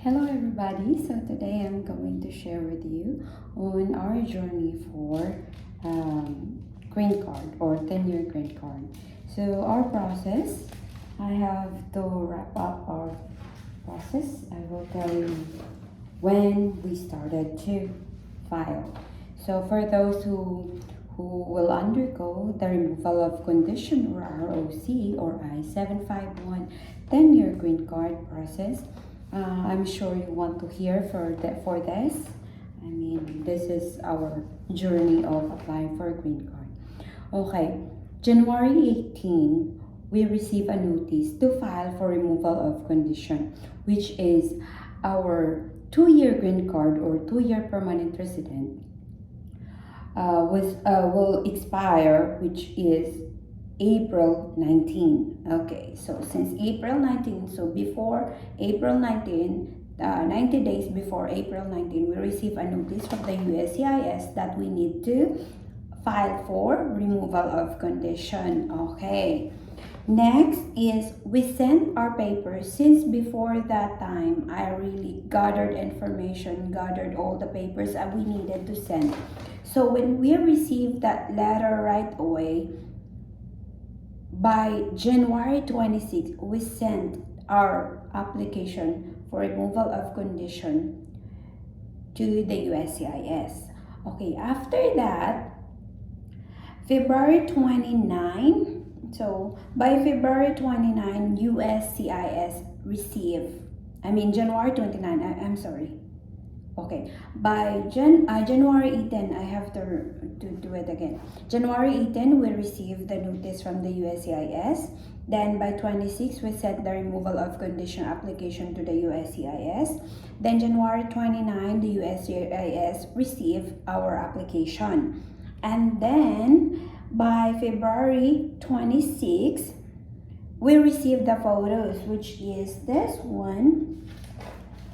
Hello everybody, so today I'm going to share with you on our journey for green card or 10-year green card. So our process, I have to wrap up our process. I will tell you when we started to file. So for those who will undergo the removal of condition or ROC or I-751 10-year green card process, I'm sure you want to hear for this. I mean, this is our journey of applying for a green card. Okay, January 18, we receive a notice to file for removal of condition, which is our 2-year green card or 2-year permanent resident will expire, which is April 19. Okay, so since April 19, so before April 19, 90 days before April 19, we receive a notice from the USCIS that we need to file for removal of condition. Okay. Next is we sent our papers. Since before that time, I really gathered information, gathered all the papers that we needed to send. So when we received that letter right away, by January 26, we sent our application for removal of condition to the USCIS. Okay, after that, February 29, so by February 29, USCIS received, January 29, I'm sorry. Okay, by January 18, I have to do it again. January 18, we received the notice from the USCIS. Then by 26, we sent the removal of condition application to the USCIS. Then January 29, the USCIS received our application. And then by February 26, we received the photos, which is this one.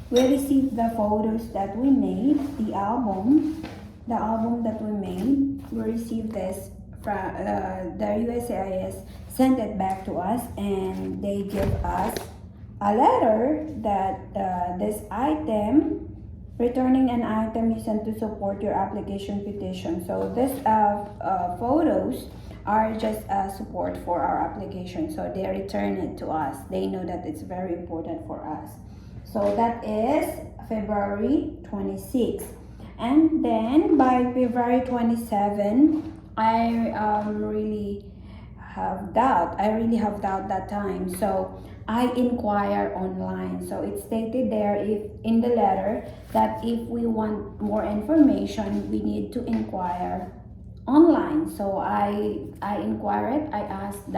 We received the photos that we made, the album that we made. We received this from the USCIS, sent it back to us, and they give us a letter that this item, returning an item you sent to support your application petition. So this photos are just support for our application. So they return it to us. They know that it's very important for us. So that is February 26. And then by February 27, I really have doubt that time. So I inquire online. So it stated there in the letter that if we want more information, we need to inquire online. So I inquired. I asked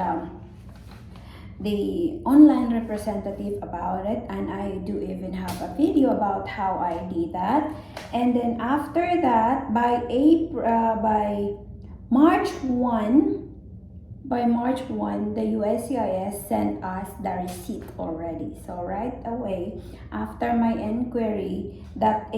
the online representative about it, and I do even have a video about how I did that. And then after that, by March 1, the USCIS sent us the receipt already. So right away, after my inquiry, that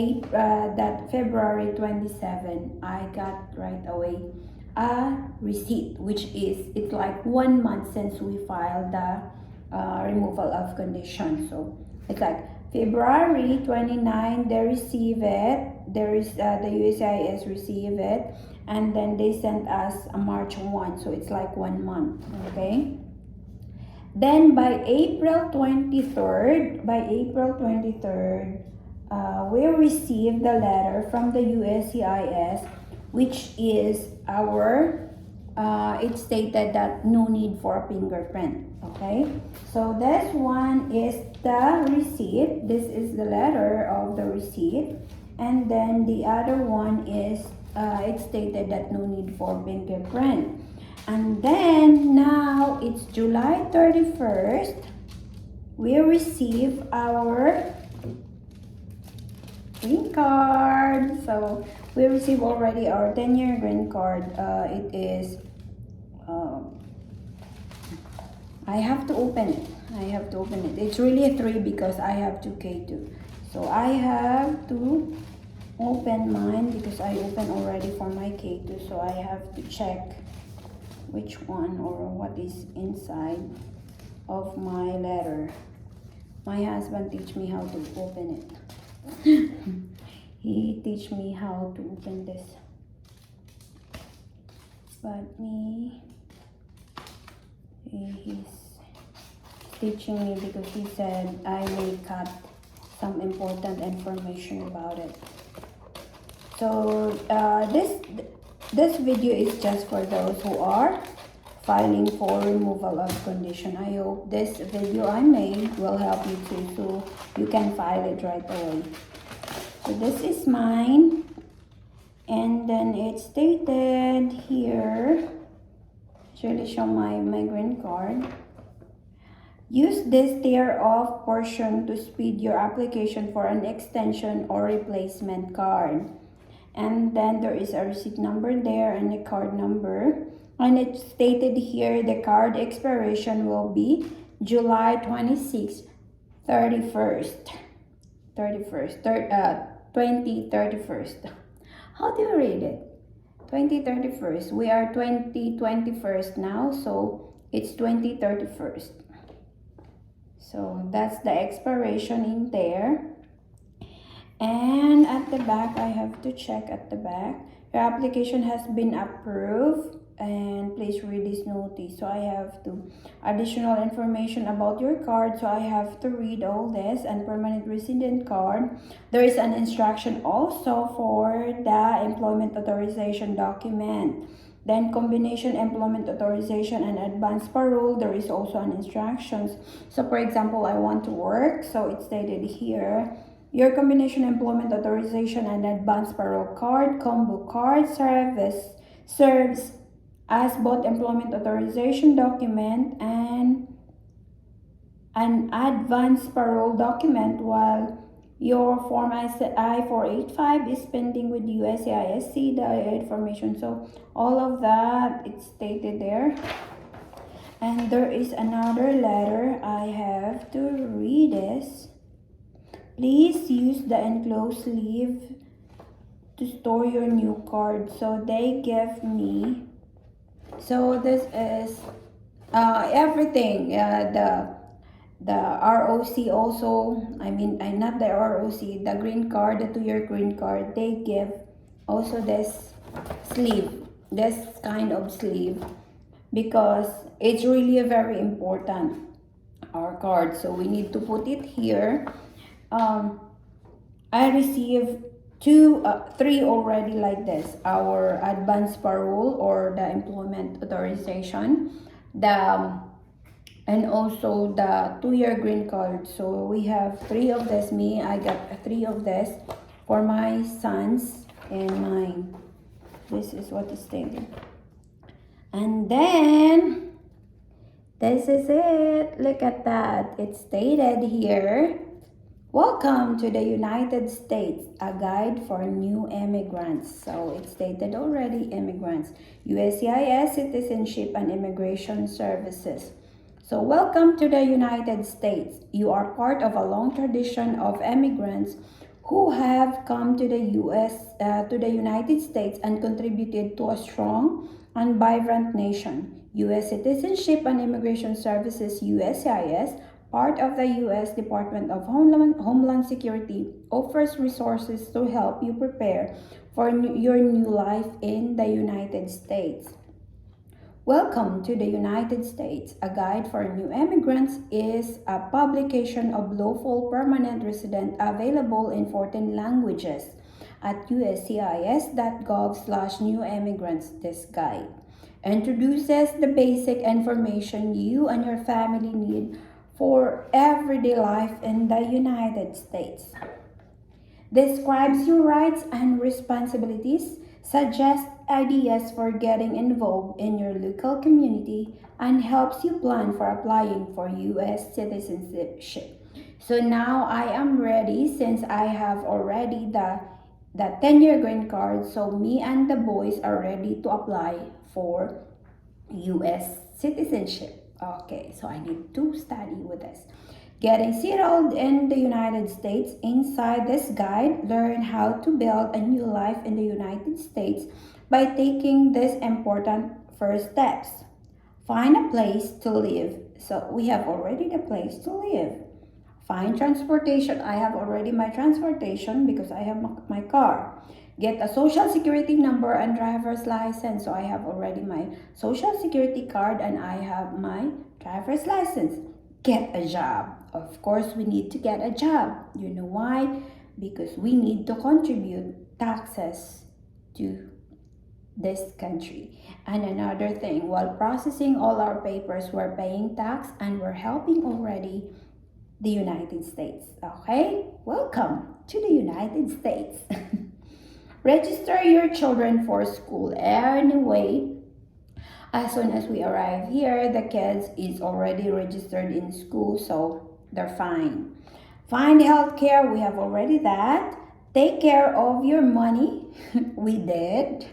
February 27, I got right away a receipt, which is, it's like 1 month since we filed the removal of condition. So it's like February 29, they receive it. There is the USCIS receive it, and then they sent us a March 1, so it's like 1 month. Okay. Then by April 23rd, we received the letter from the USCIS, which is our, it stated that no need for a fingerprint. Okay, so this one is the receipt. This is the letter of the receipt. And then the other one is, it stated that no need for fingerprint. And then now it's July 31st. We receive our green card. So we receive already our 10-year green card. It is, I have to open it. It's really a 3 because I have 2 K2. So I have to open mine because I opened already for my K2. So I have to check which one or what is inside of my letter. My husband teach me how to open it. He teach me how to open this. But he's teaching me because he said I may cut some important information about it. So this video is just for those who are filing for removal of condition. I hope this video I made will help you too, so you can file it right away. So this is mine, and then it's stated here. Actually show my green card. Use this tear off portion to speed your application for an extension or replacement card. And then there is a receipt number there and a card number. And it's stated here the card expiration will be July 26, 2031. How do you read it? 2031. We are 2021 now, so it's 2031. So that's the expiration in there. And at the back, I have to check at the back. Your application has been approved, and please read this notice. So I have to additional information about your card. So I have to read all this. And permanent resident card. There is an instruction also for the employment authorization document. Then combination employment authorization and advance parole, there is also an instructions. So for example, I want to work, so it's stated here, your combination employment authorization and advance parole card, combo card, serves as both employment authorization document and an advance parole document, while your form I-485 is pending with USCIS, the information. So all of that, it's stated there. And there is another letter. I have to read this. Please use the enclosed sleeve to store your new card. So they give me, so this is everything, the ROC also, not the ROC, the green card, the 2-year green card, they give also this sleeve, this kind of sleeve, because it's really a very important, our card. So we need to put it here. I received 3 already like this, our advance parole or the employment authorization, and also the 2-year green card. So we have 3 of this. I got 3 of this for my sons and mine. This is what is stated. And then this is it. Look at that. It's stated here, welcome to the United States, a guide for new immigrants. So it's stated already, immigrants, USCIS, Citizenship and Immigration Services. So welcome to the United States. You are part of a long tradition of immigrants who have come to the United States and contributed to a strong and vibrant nation. U.S. Citizenship and Immigration Services, USCIS, part of the U.S. Department of Homeland Security, offers resources to help you prepare for your new life in the United States. Welcome to the United States. A Guide for New Immigrants is a publication of lawful permanent resident available in 14 languages at uscis.gov/new immigrants. This guide introduces the basic information you and your family need for everyday life in the United States, describes your rights and responsibilities, suggests ideas for getting involved in your local community, and helps you plan for applying for U.S. citizenship. So now I am ready, since I have already the 10-year green card. So me and the boys are ready to apply for U.S. citizenship. Okay, so I need to study with this. Getting settled in the United States. Inside this guide, learn how to build a new life in the United States by taking these important first steps. Find a place to live. So we have already the place to live. Find transportation. I have already my transportation because I have my car. Get a social security number and driver's license. So I have already my social security card and I have my driver's license. Get a job. Of course, we need to get a job. You know why? Because we need to contribute taxes to this country. And another thing, while processing all our papers, we're paying tax and we're helping already the United States. Okay? Welcome to the United States. Register your children for school. Anyway, as soon as we arrive here, the kids is already registered in school, so they're fine. Find healthcare, we have already that. Take care of your money, we did.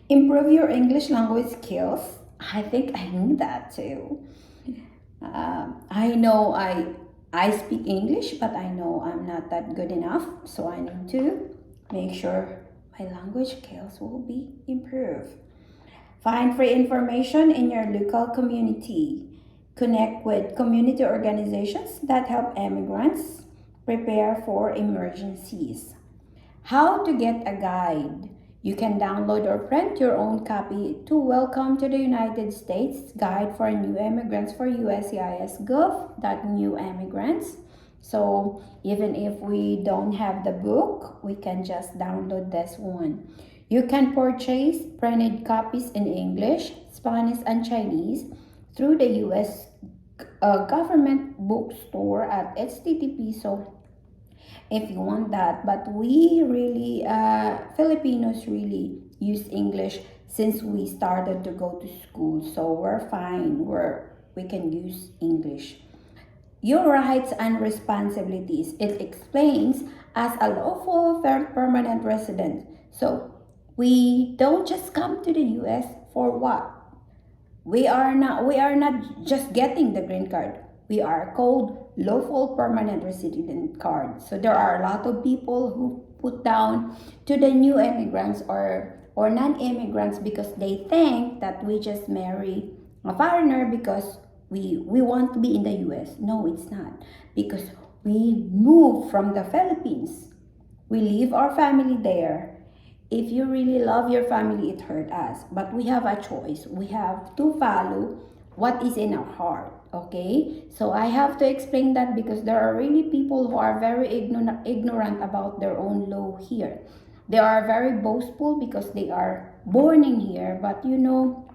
Improve your English language skills. I think I need that too. I know I speak English, but I know I'm not that good enough, so I need to make sure my language skills will be improved. Find free information in your local community. Connect with community organizations that help immigrants prepare for emergencies. How to get a guide. You can download or print your own copy to Welcome to the United States Guide for New Immigrants for USCIS New Immigrants. So even if we don't have the book, we can just download this one. You can purchase printed copies in English, Spanish, and Chinese through the US government bookstore at HTTP. So if you want that, but we really Filipinos really use English since we started to go to school, so we're fine, we can use English. Your rights and responsibilities, it explains as a lawful permanent resident. So we don't just come to the US for what? We are not just getting the green card. We are called lawful permanent resident card. So there are a lot of people who put down to the new immigrants or non-immigrants because they think that we just marry a foreigner because we want to be in the US. No, it's not. Because we moved from the Philippines. We leave our family there. If you really love your family, it hurt us. But we have a choice. We have to follow what is in our heart. Okay? So I have to explain that because there are really people who are very ignorant about their own law here. They are very boastful because they are born in here. But you know,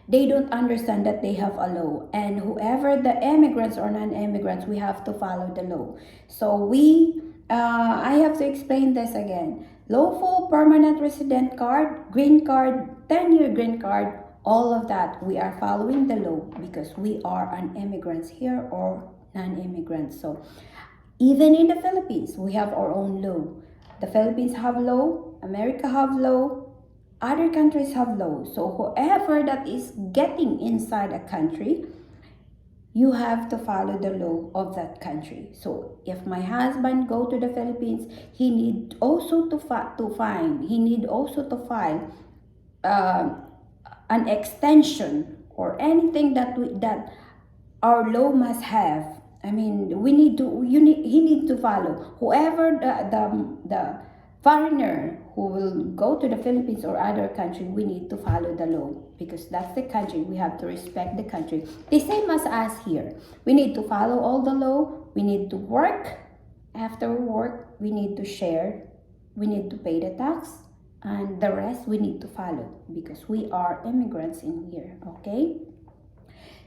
they don't understand that they have a law. And whoever the immigrants or non-immigrants, we have to follow the law. So I have to explain this again. Lawful permanent resident card, green card, 10-year green card, all of that, we are following the law because we are an immigrants here or non-immigrants. So even in the Philippines, we have our own law. The Philippines have law, America have law, other countries have law. So whoever that is getting inside a country, you have to follow the law of that country. So if my husband go to the Philippines, he need also to file an extension or anything that our law must have. I mean, he need to follow. Whoever the foreigner who will go to the Philippines or other country, we need to follow the law because that's the country. We have to respect the country. The same as us here. We need to follow all the law. We need to work. After work, we need to share. We need to pay the tax. And the rest we need to follow because we are immigrants in here. Okay?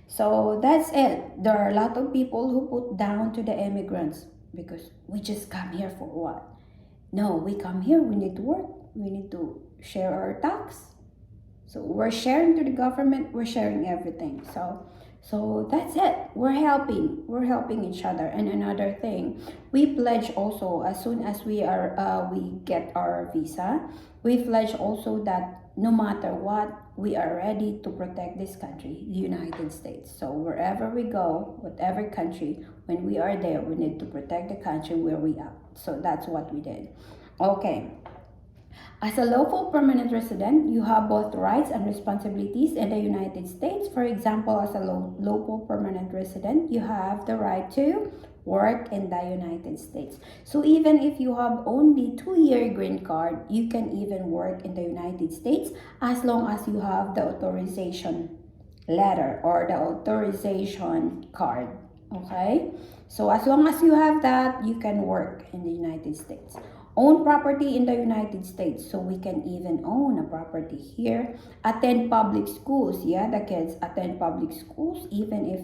So that's it. There are a lot of people who put down to the immigrants because we just come here for what? No, we come here, we need to work, we need to share our tax. So we're sharing to the government, we're sharing everything. So that's it. We're helping each other. And another thing, we pledge also as soon as we get our visa, we pledge also that no matter what, we are ready to protect this country, the United States. So wherever we go, whatever country, when we are there, we need to protect the country where we are. So that's what we did. Okay. As a lawful permanent resident, you have both rights and responsibilities in the United States. For example, as a lawful permanent resident, you have the right to work in the United States. So even if you have only 2-year green card, you can even work in the United States as long as you have the authorization letter or the authorization card. Okay, so as long as you have that, you can work in the United States. Own property in the United States, so we can even own a property here. Attend public schools, yeah, the kids attend public schools even if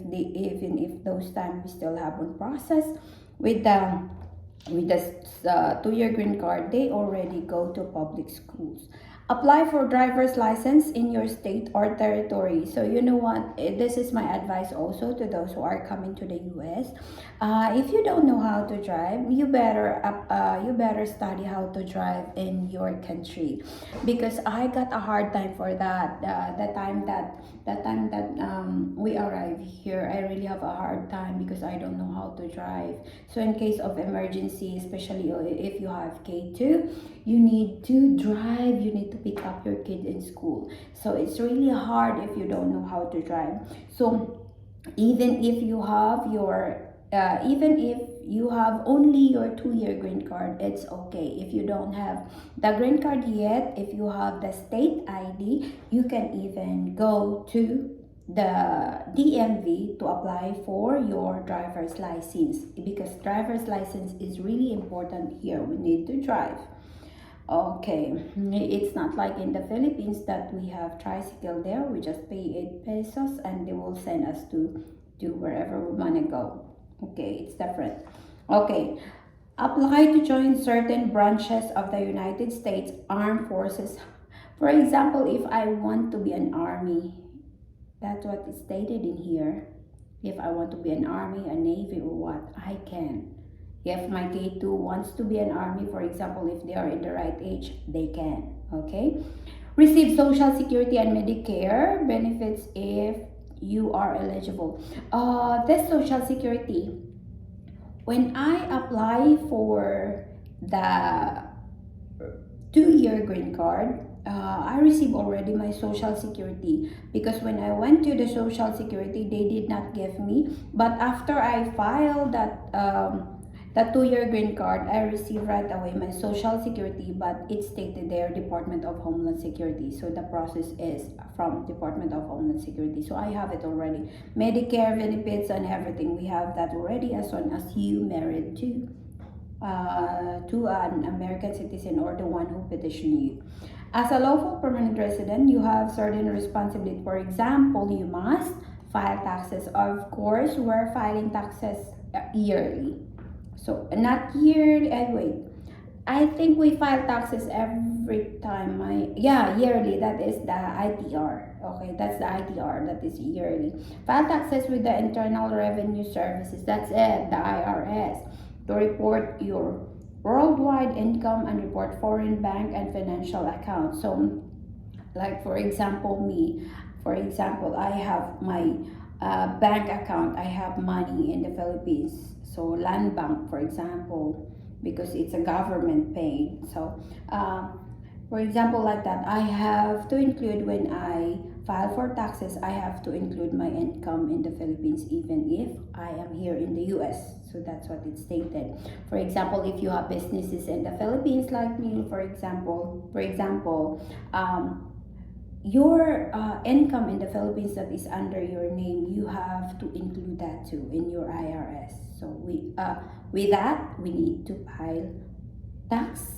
those times we still have one process with the 2-year green card, they already go to public schools. Apply for driver's license in your state or territory. So you know what, this is my advice also to those who are coming to the US. If you don't know how to drive, you better study how to drive in your country, because I got a hard time for that. The time that we arrived here, I really have a hard time because I don't know how to drive. So in case of emergency, especially if you have K2, you need to drive, you need to pick up your kid in school. So it's really hard if you don't know how to drive. So even if you have only your 2-year green card, it's okay. If you don't have the green card yet, if you have the state ID, you can even go to the DMV to apply for your driver's license, because driver's license is really important here. We need to drive. Okay, it's not like in the Philippines that we have tricycle there. We just pay 8 pesos and they will send us to wherever we want to go. Okay, it's different. Okay, apply to join certain branches of the United States Armed Forces. For example, if I want to be an army, that's what is stated in here. If I want to be an army, a navy, or what, I can. If my K2 wants to be an army, for example, if they are in the right age, they can. Okay. Receive Social Security and Medicare benefits if you are eligible. This Social Security, when I apply for the 2-year green card, I received already my Social Security, because when I went to the Social Security, they did not give me. But after I filed that the 2-year green card, I received right away my Social Security, but it stated there Department of Homeland Security. So the process is from Department of Homeland Security. So I have it already. Medicare benefits and everything, we have that already, as soon as you married to an American citizen or the one who petitioned you. As a lawful permanent resident, you have certain responsibility. For example, you must file taxes. Of course, we're filing taxes yearly. So not yearly, I think we file taxes every time. Yearly, that is the ITR. Okay, that's the ITR, that is yearly. File taxes with the Internal Revenue Services, that's it, the IRS, to report your worldwide income and report foreign bank and financial accounts. So like for example, I have my bank account, I have money in the Philippines. So land bank, for example, because it's a government paid. So for example, like that, I have to include, when I file for taxes, I have to include my income in the Philippines even if I am here in the US. So that's what it stated. For example, if you have businesses in the Philippines like me, for example, your income in the Philippines that is under your name, you have to include that too in your IRS. So with that, we need to file tax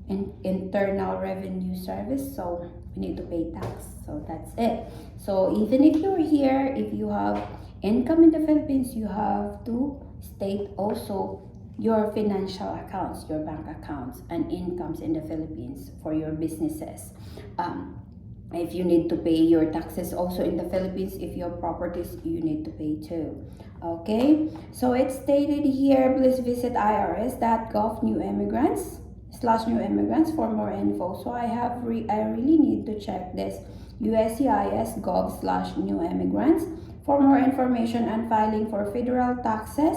in Internal Revenue Service. So we need to pay tax. So that's it. So even if you're here, if you have income in the Philippines, you have to state also your financial accounts, your bank accounts and incomes in the Philippines for your businesses. If you need to pay your taxes also in the Philippines, if your properties, you need to pay too. Okay, so it's stated here, please visit irs.gov new immigrants /new immigrants for more info. So I really need to check this USCIS.gov/new immigrants for more information on filing for federal taxes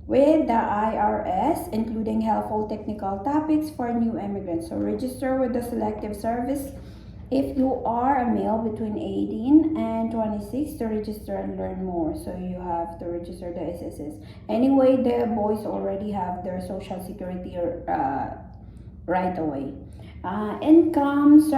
with the IRS, including helpful technical topics for new immigrants. So register with the Selective Service If you are a male between 18 and 26, to register and learn more, so you have to register the SSS. Anyway, the boys already have their social security right away. Incomes,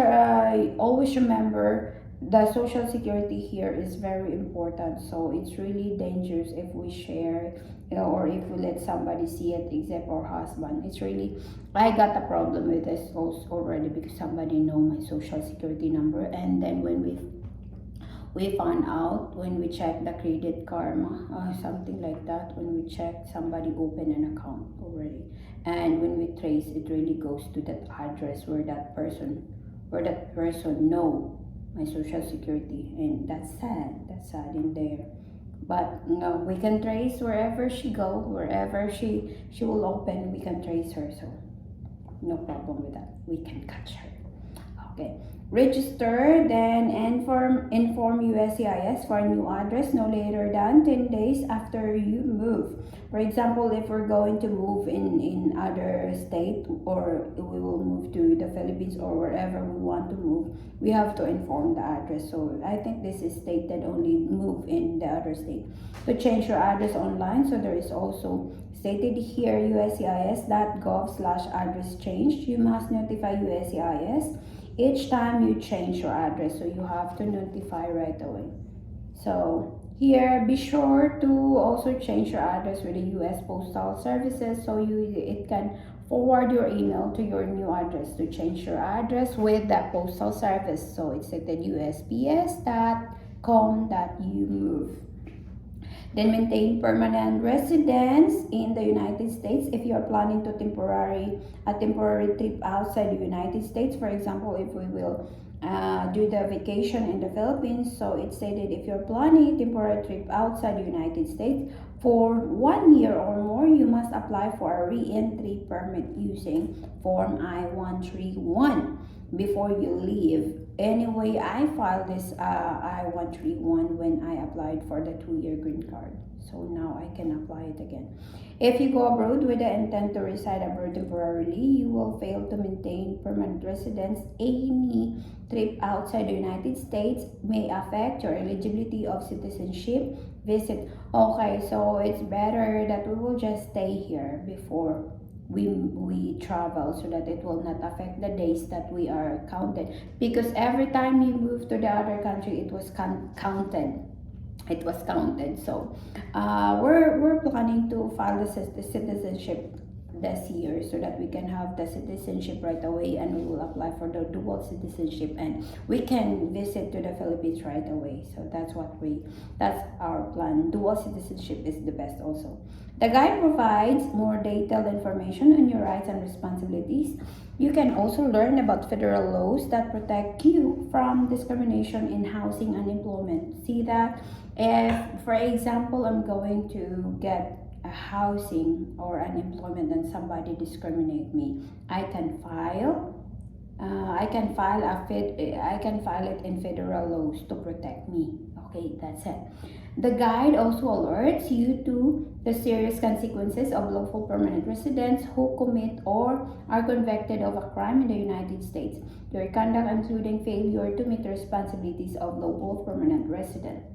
always remember the social security here is very important, so it's really dangerous if we share, or if we let somebody see it except our husband. It's really, I got a problem with this also already because somebody know my social security number, and then when we found out, when we checked the credit karma, something like that, when we checked, somebody opened an account already, and when we trace, it really goes to that address where that person know my social security, and that's sad in there. But no, we can trace wherever she go, wherever she will open, we can trace her, so no problem with that, we can catch her. Okay, register, then inform USCIS for a new address no later than 10 days after you move. For example, if we're going to move in other state, or we will move to the Philippines or wherever we want to move, we have to inform the address. So I think this is stated only move in the other state. To change your address online, so there is also stated here uscis.gov/address change. You must notify USCIS each time you change your address, so you have to notify right away. So here, be sure to also change your address with the US Postal Services, so it can forward your email to your new address to change your address with the postal service. So it's like the usps.com.you. Then maintain permanent residence in the United States if you are planning to a temporary trip outside the United States. For example, if we will do the vacation in the Philippines, so it stated if you're planning a temporary trip outside the United States for 1 year or more, you must apply for a re-entry permit using Form I-131 before you leave. Anyway, I filed this I-131 when I applied for the 2-year green card. So now I can apply it again. If you go abroad with the intent to reside abroad temporarily, you will fail to maintain permanent residence. Any trip outside the United States may affect your eligibility of citizenship visit. Okay, so it's better that we will just stay here before we travel, so that it will not affect the days that we are counted, because every time you move to the other country, it was counted. So we're planning to file the citizenship this year, so that we can have the citizenship right away, and we will apply for the dual citizenship, and we can visit to the Philippines right away. So that's our plan. Dual citizenship is the best also. The guide provides more detailed information on your rights and responsibilities. You can also learn about federal laws that protect you from discrimination in housing and employment. See that if, for example, I'm going to get a housing or an employment and somebody discriminate me, I can file it in federal laws to protect me. Okay, that's it. The guide also alerts you to the serious consequences of lawful permanent residents who commit or are convicted of a crime in the United States. Your conduct, including failure to meet the responsibilities of lawful permanent resident,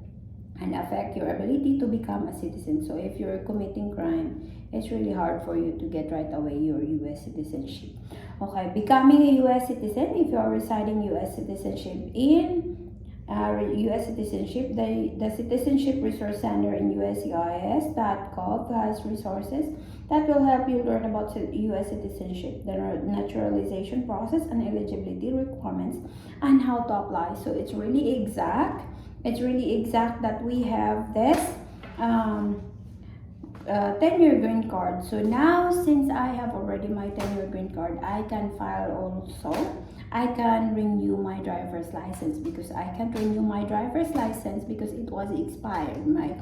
and affect your ability to become a citizen. So if you're committing crime, it's really hard for you to get right away your US citizenship. Okay, becoming a US citizen, if you are residing US citizenship the Citizenship Resource Center in USCIS.gov has resources that will help you learn about US citizenship, the naturalization process and eligibility requirements, and how to apply. So it's really exact that we have this 10-year green card. So now, since I have already my 10-year green card, I can I can renew my driver's license, because I can't renew my driver's license because it was expired. My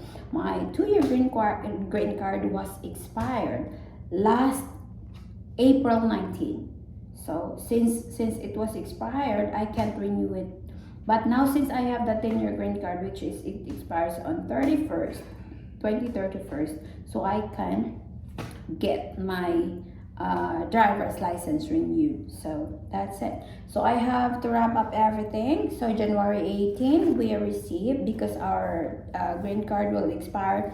2-year green card was expired last April 19. So since it was expired, I can't renew it. But now, since I have the 10-year green card, which is it expires on 2031, so I can get my driver's license renewed. So that's it. So I have to wrap up everything. So January 18 we received, because our green card will expire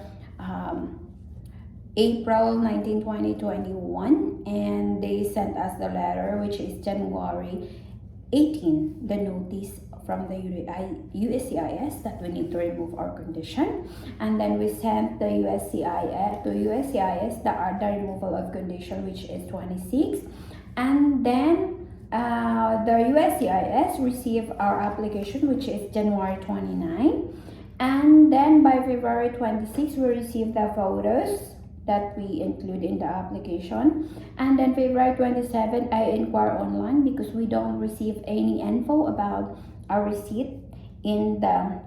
April 19, 2021, and they sent us the letter, which is January 18, the notice from the USCIS that we need to remove our condition. And then we sent the USCIS the removal of condition, which is 26. And then the USCIS received our application, which is January 29. And then by February 26, we received the photos that we include in the application. And then February 27, I inquire online because we don't receive any info about our receipt in the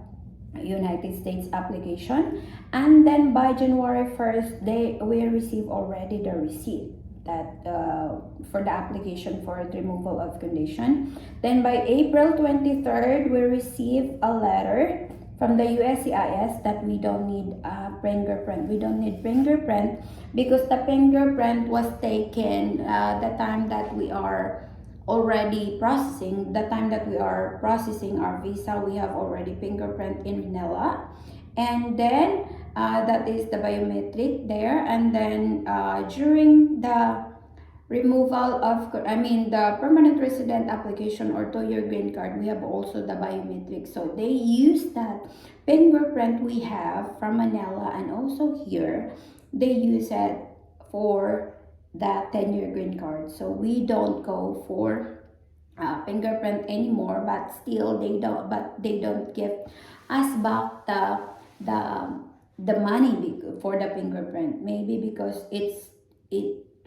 United States application. And then by January 1st, we receive already the receipt that for the application for the removal of condition. Then by April 23rd, we receive a letter from the USCIS that we don't need fingerprint. We don't need fingerprint because the fingerprint was taken the time that we are already processing. The time that we are processing our visa, we have already fingerprint in Manila. And then that is the biometric there. And then during the removal of, the permanent resident application or 2-year green card, we have also the biometric. So they use that fingerprint we have from Manila, and also here they use it for the 10-year green card. So we don't go for fingerprint anymore, but still they don't give us back the money for the fingerprint, maybe because it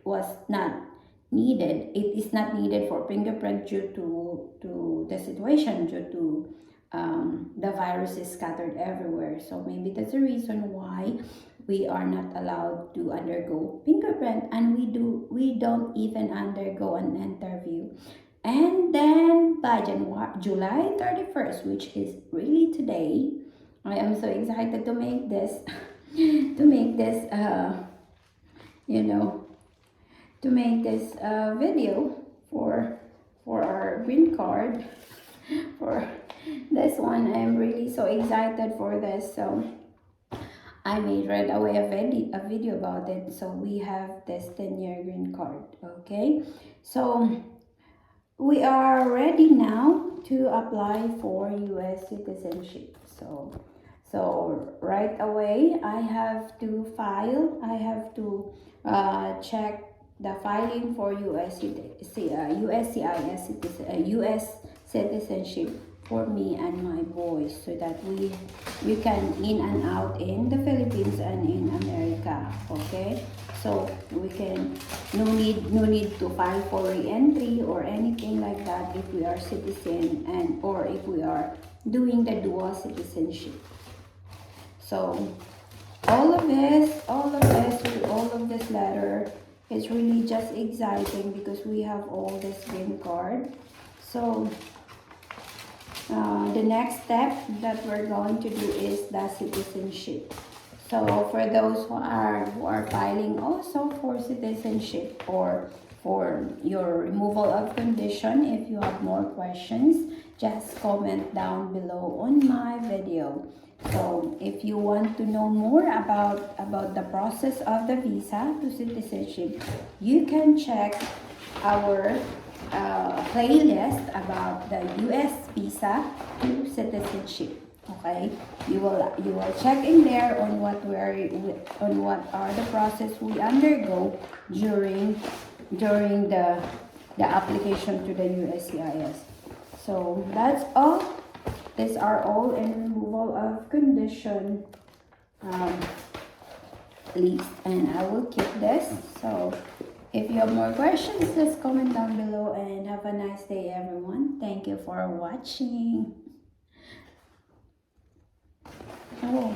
was not needed. It is not needed for fingerprint due to the situation, due to the virus is scattered everywhere. So maybe that's the reason why we are not allowed to undergo fingerprint, and we don't even undergo an interview. And then by July 31st, which is really today, I am so excited to make this video for our green card. For this one, I'm really so excited for this. So I made right away a video about it. So we have this 10-year green card. Okay, so we are ready now to apply for US citizenship. So right away I have to check the filing for US citizenship for me and my boys, so that we can in and out in the Philippines and in America. Okay, so we can no need to file for re-entry or anything like that if we are citizen, and or if we are doing the dual citizenship. So all of this letter is really just exciting because we have all this green card. So the next step that we're going to do is the citizenship. So for those who are filing also for citizenship or for your removal of condition, if you have more questions, just comment down below on my video. So if you want to know more about the process of the visa to citizenship, you can check our playlist about the US visa to citizenship. Okay, you will check in there on what are the process we undergo during the application to the USCIS. So that's all. These are all in removal of condition list, and I will keep this. So if you have more questions, just comment down below, and have a nice day, everyone. Thank you for watching. Oh.